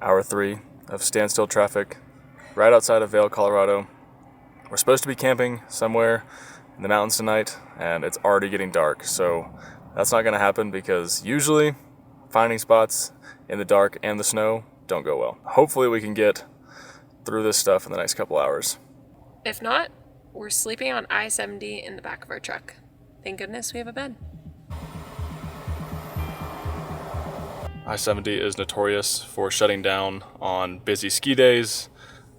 Hour 3 of standstill traffic right outside of Vail, Colorado. We're supposed to be camping somewhere in the mountains tonight, and it's already getting dark, so that's not going to happen because usually finding spots in the dark and the snow don't go well. Hopefully we can get through this stuff in the next couple hours. If not, we're sleeping on I70 in the back of our truck. Thank goodness we have a bed. I-70 is notorious for shutting down on busy ski days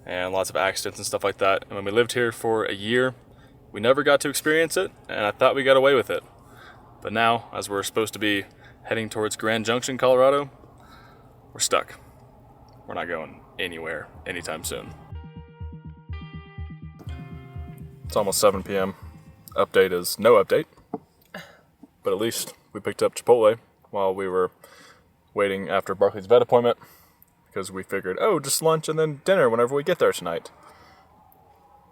and lots of accidents and stuff like that. And when we lived here for a year, we never got to experience it, and I thought we got away with it. But now, as we're supposed to be heading towards Grand Junction, Colorado, we're stuck. We're not going anywhere anytime soon. It's almost 7 p.m. Update is no update, but at least we picked up Chipotle while we were waiting after Barkley's vet appointment, because we figured, oh, just lunch and then dinner whenever we get there tonight.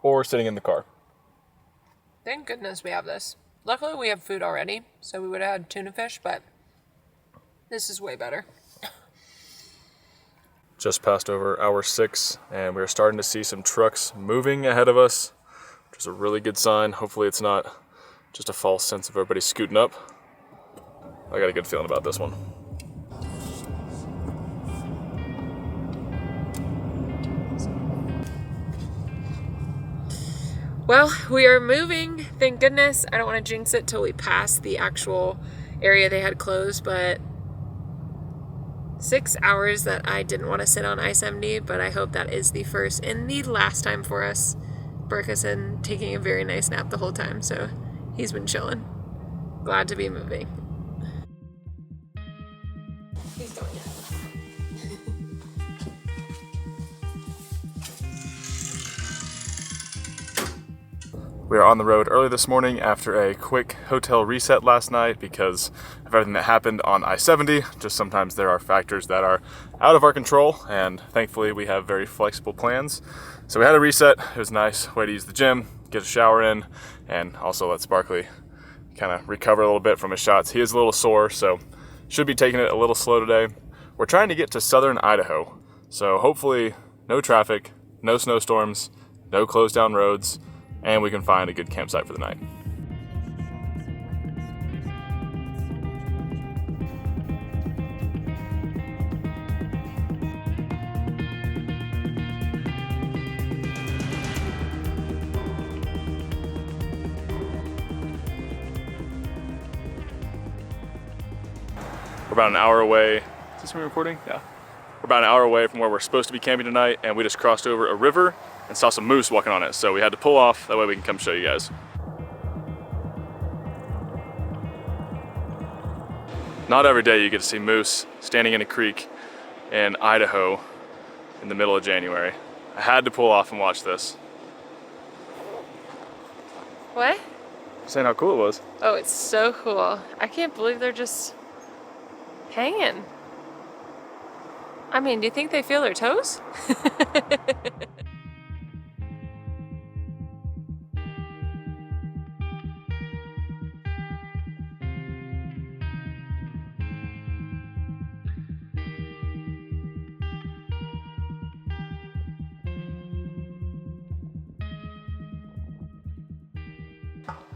Or sitting in the car. Thank goodness we have this. Luckily we have food already, so we would have had tuna fish, but this is way better. Just passed over hour 6, and we're starting to see some trucks moving ahead of us, which is a really good sign. Hopefully it's not just a false sense of everybody scooting up. I got a good feeling about this one. Well, we are moving, thank goodness. I don't want to jinx it till we pass the actual area they had closed, but 6 hours that I didn't want to sit on I-70, but I hope that is the first and the last time for us. Burke has been taking a very nice nap the whole time, so he's been chilling. Glad to be moving. He's going. We are on the road early this morning after a quick hotel reset last night because of everything that happened on I-70. Just sometimes there are factors that are out of our control, and thankfully we have very flexible plans. So we had a reset. It was a nice way to use the gym, get a shower in, and also let Barkley kind of recover a little bit from his shots. He is a little sore, so should be taking it a little slow today. We're trying to get to southern Idaho, so hopefully no traffic, no snowstorms, no closed down roads, and we can find a good campsite for the night. We're about an hour away. Is this me recording? Yeah. We're about an hour away from where we're supposed to be camping tonight, and we just crossed over a river and saw some moose walking on it, so we had to pull off. That way we can come show you guys. Not every day you get to see moose standing in a creek in Idaho in the middle of January. I had to pull off and watch this. What? Saying how cool it was. Oh, it's so cool. I can't believe they're just hanging. I mean, do you think they feel their toes?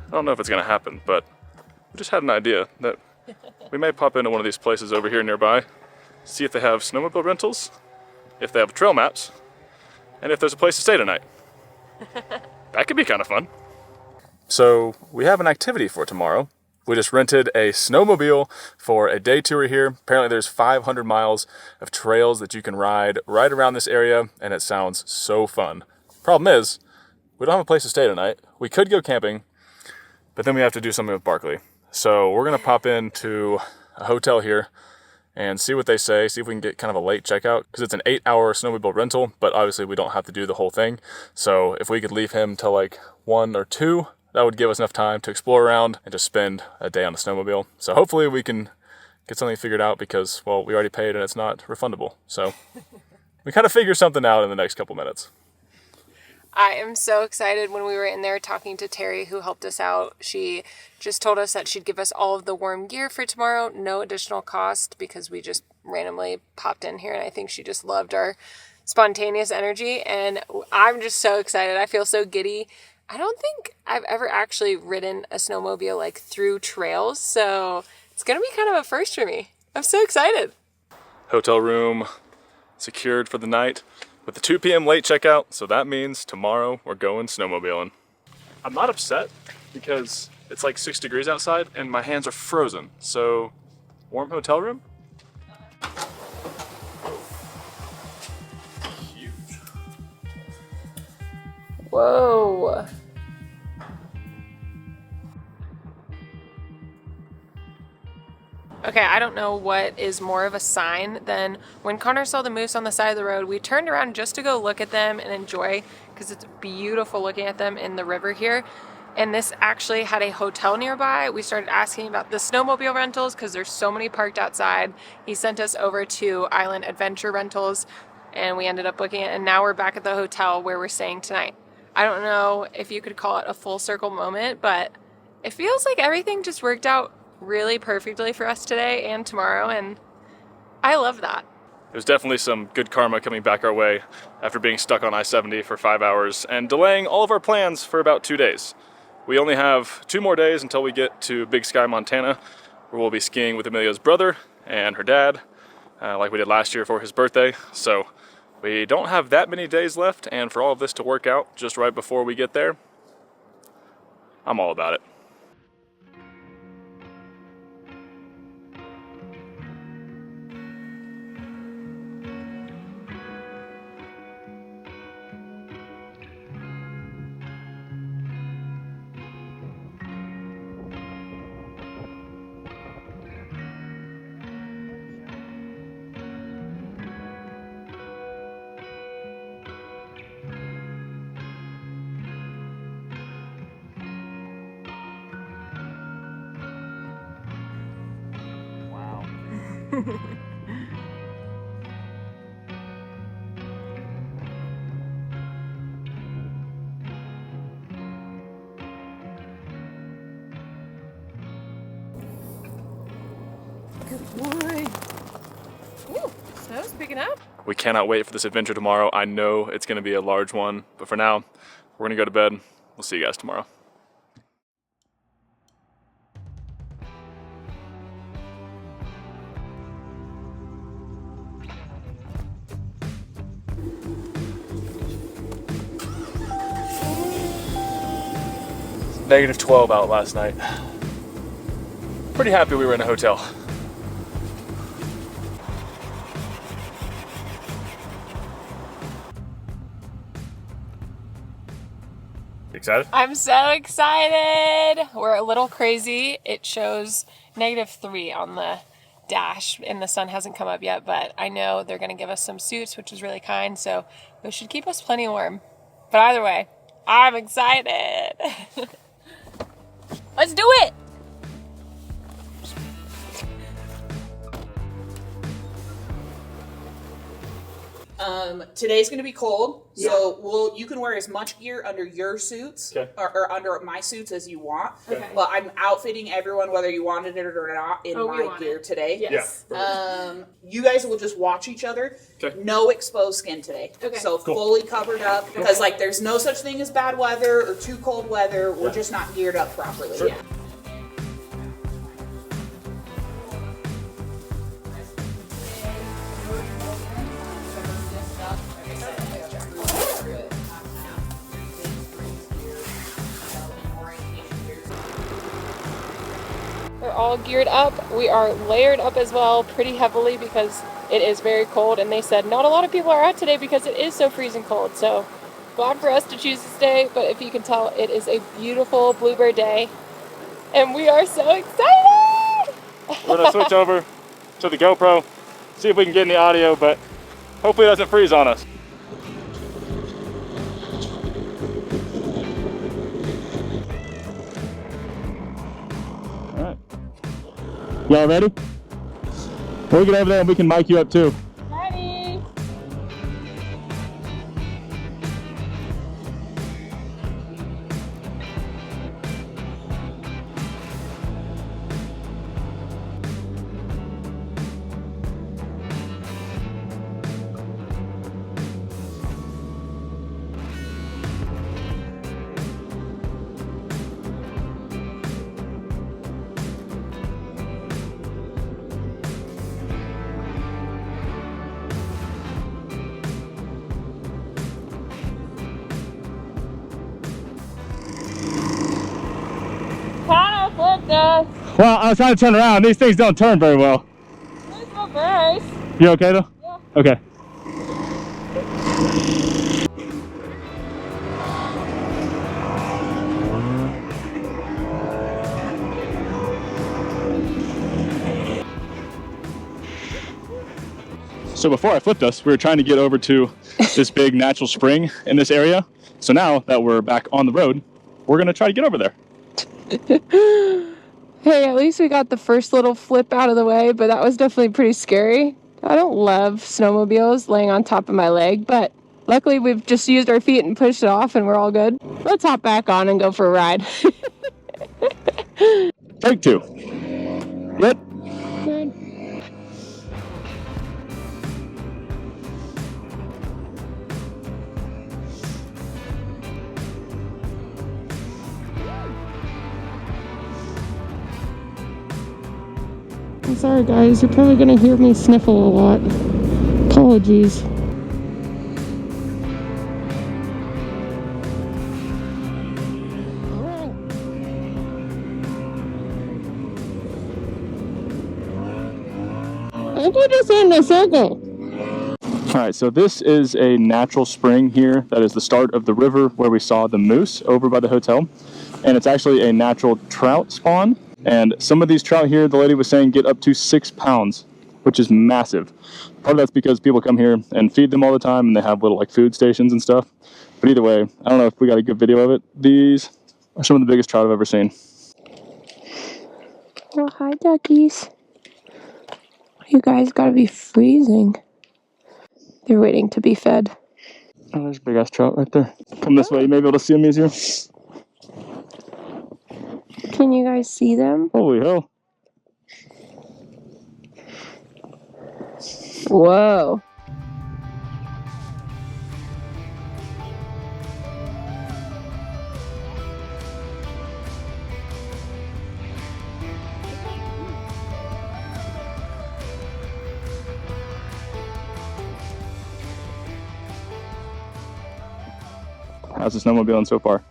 I don't know if it's gonna happen, but we just had an idea that we may pop into one of these places over here nearby, see if they have snowmobile rentals, if they have trail maps, and if there's a place to stay tonight. That could be kind of fun. So we have an activity for tomorrow. We just rented a snowmobile for a day tour here. Apparently there's 500 miles of trails that you can ride right around this area, and it sounds so fun. Problem is, we don't have a place to stay tonight. We could go camping, but then we have to do something with Barkley. So we're gonna pop into a hotel here and see what they say, see if we can get kind of a late checkout, because it's an 8-hour snowmobile rental, but obviously we don't have to do the whole thing. So if we could leave him till like 1 or 2, that would give us enough time to explore around and just spend a day on the snowmobile. So hopefully we can get something figured out because, well, we already paid and it's not refundable. So we kind of figure something out in the next couple minutes. I am so excited. When we were in there talking to Terry, who helped us out, she just told us that she'd give us all of the warm gear for tomorrow, no additional cost, because we just randomly popped in here, and I think she just loved our spontaneous energy, and I'm just so excited. I feel so giddy. I don't think I've ever actually ridden a snowmobile like through trails, so it's gonna be kind of a first for me. I'm so excited. Hotel room secured for the night with the 2 p.m. late checkout, so that means tomorrow we're going snowmobiling. I'm not upset because it's like 6 degrees outside and my hands are frozen, so warm hotel room? Huge. Whoa. Okay, I don't know what is more of a sign than when Connor saw the moose on the side of the road, we turned around just to go look at them and enjoy, because it's beautiful looking at them in the river here. And this actually had a hotel nearby. We started asking about the snowmobile rentals because there's so many parked outside. He sent us over to Island Adventure Rentals and we ended up booking it, and now we're back at the hotel where we're staying tonight. I don't know if you could call it a full circle moment, but it feels like everything just worked out really perfectly for us today and tomorrow, and I love that. There's definitely some good karma coming back our way after being stuck on I70 for 5 hours and delaying all of our plans for about 2 days. We only have 2 more days until we get to Big Sky, Montana, where we'll be skiing with Amelia's brother and her dad, like we did last year for his birthday. So we don't have that many days left, and for all of this to work out just right before we get there, I'm all about it. Good boy. Ooh, snow's picking up. We cannot wait for this adventure tomorrow. I know it's going to be a large one, but for now, we're going to go to bed. We'll see you guys tomorrow. -12 out last night. Pretty happy we were in a hotel. Excited? I'm so excited. We're a little crazy. It shows -3 on the dash and the sun hasn't come up yet, but I know they're going to give us some suits, which is really kind, so it should keep us plenty warm. But either way, I'm excited. Let's do it. Today's gonna be cold, so you can wear as much gear under your suits or under my suits as you want. Okay. But I'm outfitting everyone whether you wanted it or not in my gear today. Yes. You guys will just watch each other. Okay. No exposed skin today. Okay. So fully covered up because like there's no such thing as bad weather or too cold weather. We're just not geared up properly. Yeah. We're all geared up. We are layered up as well pretty heavily because it is very cold, and they said not a lot of people are out today because it is so freezing cold. So glad for us to choose to stay, but if you can tell, it is a beautiful bluebird day and we are so excited. We're gonna switch over to the GoPro, see if we can get any audio, but hopefully it doesn't freeze on us. Y'all ready? We'll get over there and we can mic you up too. Ready? Yeah, Well, I was trying to turn around. These things don't turn very well. it's not nice. You okay though? Yeah. Okay. So before I flipped us, we were trying to get over to this big natural spring in this area. So now that we're back on the road, we're gonna try to get over there. Hey, at least we got the first little flip out of the way, but that was definitely pretty scary. I don't love snowmobiles laying on top of my leg, but luckily we've just used our feet and pushed it off and we're all good. Let's hop back on and go for a ride. Take two. Good? Good. I'm sorry guys, you're probably gonna hear me sniffle a lot. Apologies. I think we're just in a circle. All right, so this is a natural spring here. That is the start of the river where we saw the moose over by the hotel. And it's actually a natural trout spawn. And some of these trout here, the lady was saying, get up to 6 pounds, which is massive. Part of that's because people come here and feed them all the time, and they have little like food stations and stuff. But either way, I don't know if we got a good video of it. These are some of the biggest trout I've ever seen. Oh, hi duckies. You guys gotta be freezing. They're waiting to be fed. Oh, there's a big ass trout right there. Come this way, you may be able to see them easier. Can you guys see them? Holy hell. Whoa. How's the snowmobiling so far?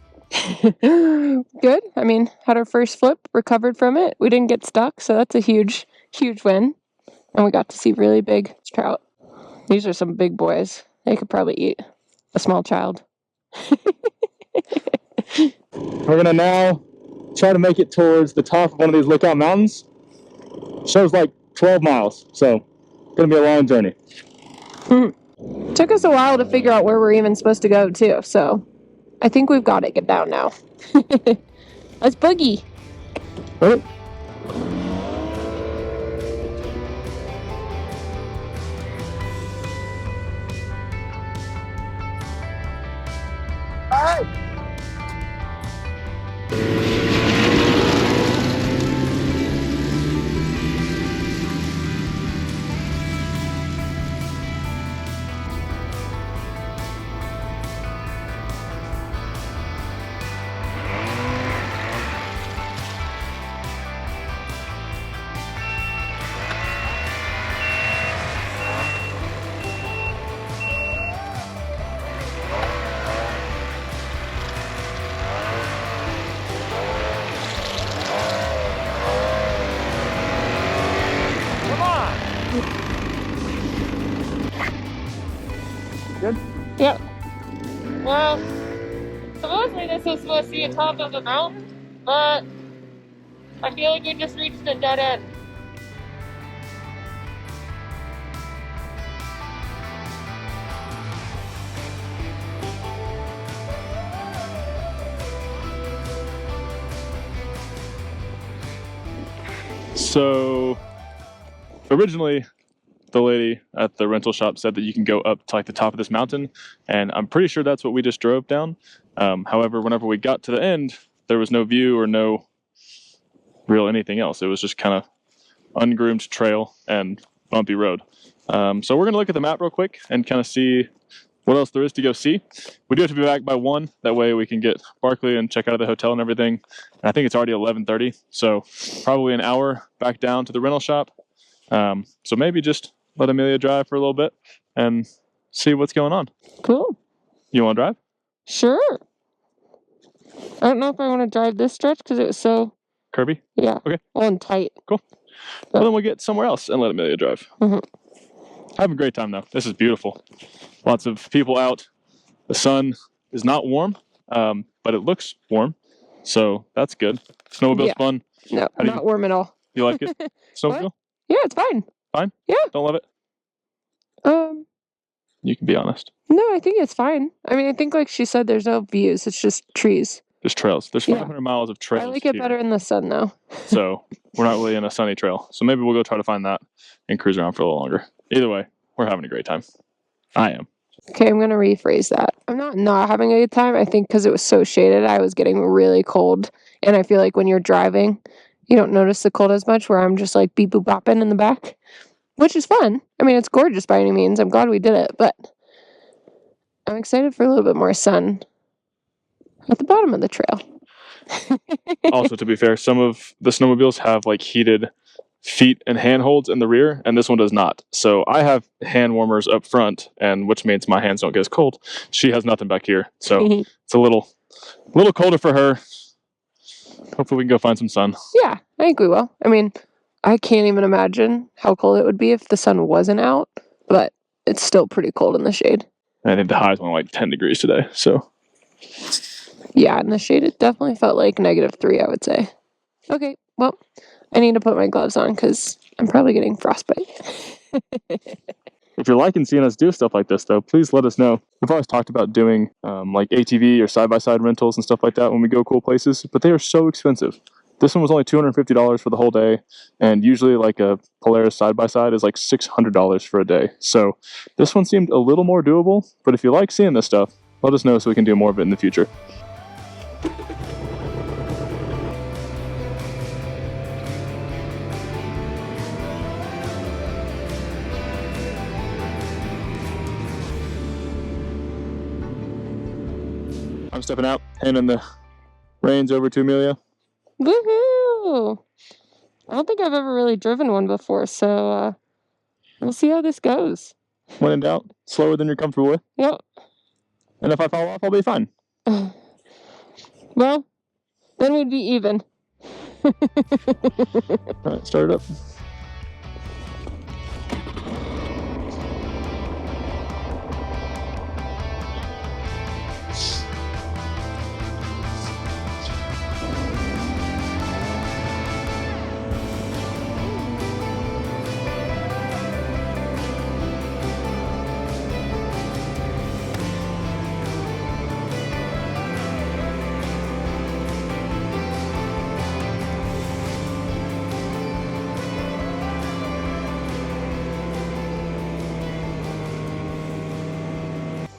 Good. I mean, had our first flip, recovered from it. We didn't get stuck, so that's a huge, huge win. And we got to see really big trout. These are some big boys. They could probably eat a small child. We're gonna now try to make it towards the top of one of these lookout mountains. Shows like 12 miles, so gonna be a long journey. Took us a while to figure out where we're even supposed to go too, so I think we've got it down now. Let's boogie. Right. Good? Yep. Well, supposedly this was supposed to be the top of the mountain, but I feel like we just reached a dead end. So originally the lady at the rental shop said that you can go up to like the top of this mountain, and I'm pretty sure that's what we just drove down. However, whenever we got to the end, there was no view or no real anything else. It was just kind of ungroomed trail and bumpy road. So we're gonna look at the map real quick and kind of see what else there is to go see. We do have to be back by 1. That way we can get Barkley and check out of the hotel and everything. And I think it's already 11:30, so probably an hour back down to the rental shop. So maybe just let Amelia drive for a little bit and see what's going on. Cool. You want to drive? Sure. I don't know if I want to drive this stretch because it was so Kirby? Yeah. Okay. On tight. Cool. Well, then we'll get somewhere else and let Amelia drive. Mhm. Having a great time though. This is beautiful. Lots of people out. The sun is not warm, but it looks warm, so that's good. Snowmobile's Yeah. fun. No, How do not warm at all. You like it? Snowmobile? Yeah, it's fine. Fine? Yeah. Don't love it? You can be honest. No, I think it's fine. I mean, I think like she said, there's no views. It's just trees. There's trails. There's Yeah. 500 miles of trails. I like it here. better in the sun though. So we're not really in a sunny trail. So maybe we'll go try to find that and cruise around for a little longer. Either way, we're having a great time. I am. Okay, I'm gonna rephrase that. I'm not having a good time. I think because it was so shaded, I was getting really cold, and I feel like when you're driving, you don't notice the cold as much. Where I'm just like beep boop bopping in the back, which is fun. I mean, it's gorgeous by any means. I'm glad we did it, but I'm excited for a little bit more sun at the bottom of the trail. Also, to be fair, some of the snowmobiles have like heated feet and handholds in the rear, and this one does not. So I have hand warmers up front, and which means my hands don't get as cold. She has nothing back here, so it's a little colder for her. Hopefully we can go find some sun. Yeah, I think we will. I mean, I can't even imagine how cold it would be if the sun wasn't out, but it's still pretty cold in the shade. I think the highs went like 10 degrees today, so. Yeah, in the shade, it definitely felt like -3, I would say. Okay, well, I need to put my gloves on because I'm probably getting frostbite. If you're liking seeing us do stuff like this, though, please let us know. We've always talked about doing like ATV or side-by-side rentals and stuff like that when we go cool places, but they are so expensive. This one was only $250 for the whole day, and usually like a Polaris side-by-side is like $600 for a day. So this one seemed a little more doable, but if you like seeing this stuff, let us know so we can do more of it in the future. I'm stepping out, handing the reins over to Amelia. Woohoo! I don't think I've ever really driven one before, so we'll see how this goes. When in doubt, slower than you're comfortable with. Yep. And if I fall off, I'll be fine. Well, then we'd be even. All right, start it up.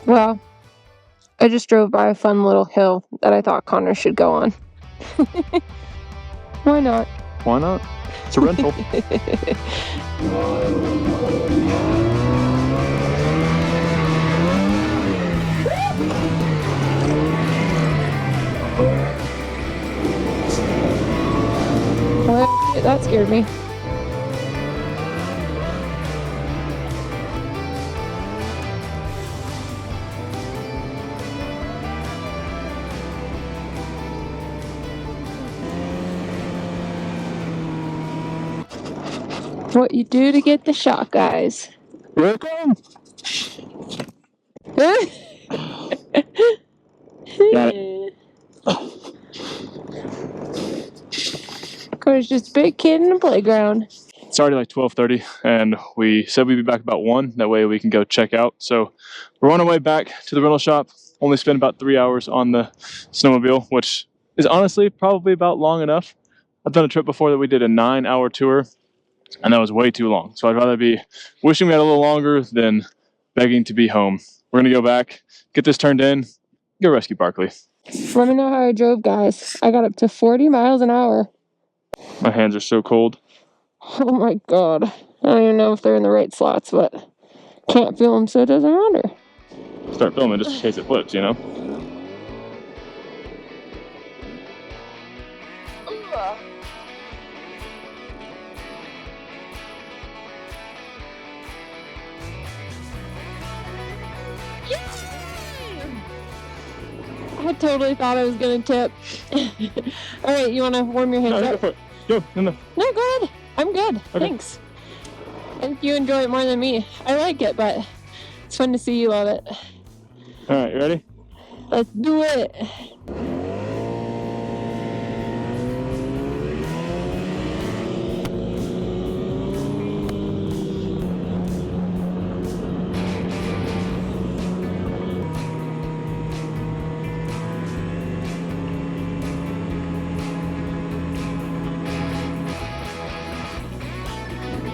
Well, I just drove by a fun little hill that I thought Connor should go on. Why not? Why not? It's a rental. Well, that scared me. What you do to get the shot, guys. Here it comes. Got it. Of course, just a big kid in the playground. It's already like 12:30, and we said we'd be back about 1. That way we can go check out. So we're on our way back to the rental shop. Only spent about 3 hours on the snowmobile, which is honestly probably about long enough. I've done a trip before that we did a 9-hour tour, and that was way too long. So I'd rather be wishing we had a little longer than begging to be home. We're gonna go back, get this turned in, go rescue Barkley. Let me know how I drove, guys. I got up to 40 miles an hour. My hands are so cold. Oh my god. I don't even know if they're in the right slots, but can't feel them, so it doesn't matter. Start filming just in case it flips, you know? I totally thought I was gonna tip. All right, you wanna warm your hands No, go up? for it. Go. No. No, go ahead. I'm good. Okay. Thanks. I think you enjoy it more than me. I like it, but it's fun to see you love it. All right, you ready? Let's do it.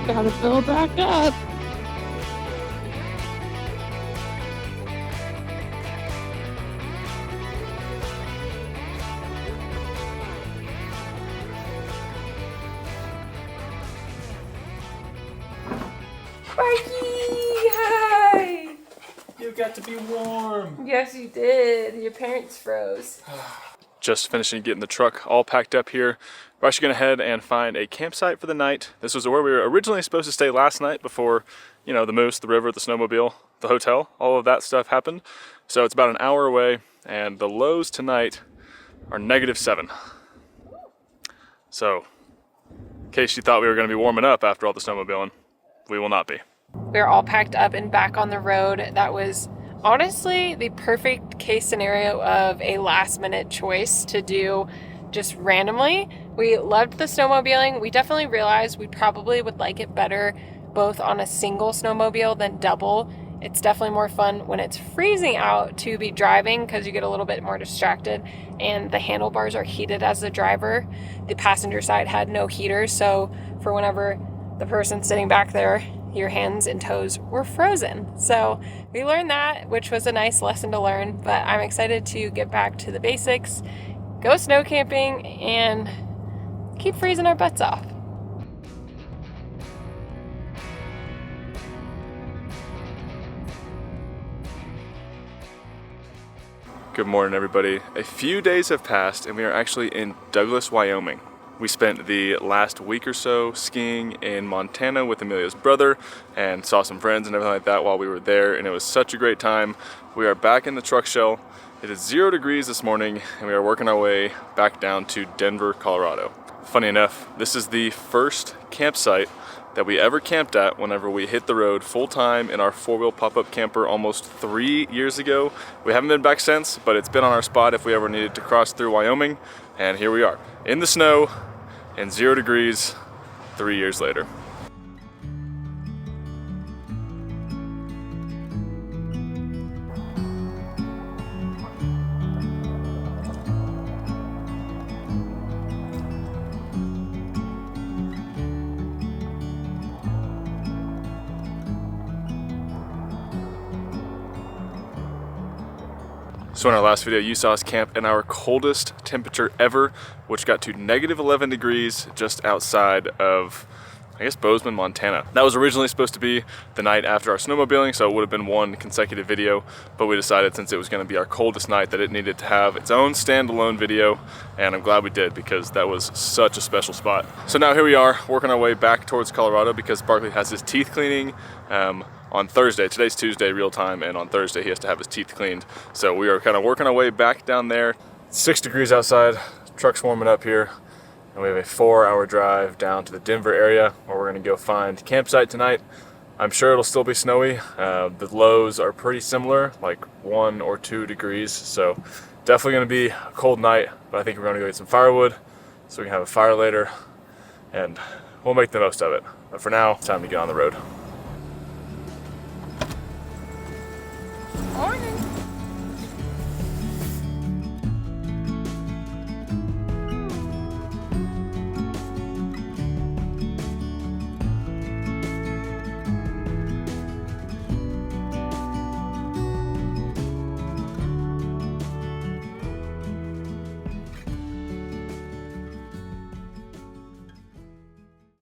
Gotta fill back up. Sparky! Hi! You got to be warm. Yes, you did. Your parents froze. Just finishing getting the truck all packed up here. We're actually gonna head and find a campsite for the night. This was where we were originally supposed to stay last night before, you know, the moose, the river, the snowmobile, the hotel, all of that stuff happened. So it's about an hour away, and the lows tonight are -7. So, in case you thought we were gonna be warming up after all the snowmobiling, we will not be. We're all packed up and back on the road. That was honestly the perfect case scenario of a last minute choice to do just randomly. We loved the snowmobiling. We definitely realized we probably would like it better both on a single snowmobile than double. It's definitely more fun when it's freezing out to be driving because you get a little bit more distracted, and the handlebars are heated as the driver. The passenger side had no heaters, so for whenever the person sitting back there, your hands and toes were frozen. So we learned that, which was a nice lesson to learn, but I'm excited to get back to the basics, go snow camping, and keep freezing our butts off. Good morning, everybody. A few days have passed and we are actually in Douglas, Wyoming. We spent the last week or so skiing in Montana with Amelia's brother and saw some friends and everything like that while we were there, and it was such a great time. We are back in the truck shell. It is 0 degrees this morning and we are working our way back down to Denver, Colorado. Funny enough, this is the first campsite that we ever camped at whenever we hit the road full-time in our four-wheel pop-up camper almost 3 years ago. We haven't been back since, but it's been on our spot if we ever needed to cross through Wyoming, and here we are in the snow in 0 degrees 3 years later. So in our last video, you saw us camp in our coldest temperature ever, which got to -11 degrees just outside of, I guess, Bozeman, Montana. That was originally supposed to be the night after our snowmobiling, so it would have been one consecutive video, but we decided since it was gonna be our coldest night that it needed to have its own standalone video, and I'm glad we did because that was such a special spot. So now here we are, working our way back towards Colorado because Barkley has his teeth cleaning on Thursday. Today's Tuesday real time, and on Thursday he has to have his teeth cleaned. So we are kind of working our way back down there. 6 degrees outside, truck's warming up here, and we have a 4-hour drive down to the Denver area where we're gonna go find campsite tonight. I'm sure it'll still be snowy. The lows are pretty similar, like 1 or 2 degrees. So definitely gonna be a cold night, but I think we're gonna go get some firewood so we can have a fire later, and we'll make the most of it. But for now, it's time to get on the road. Morning.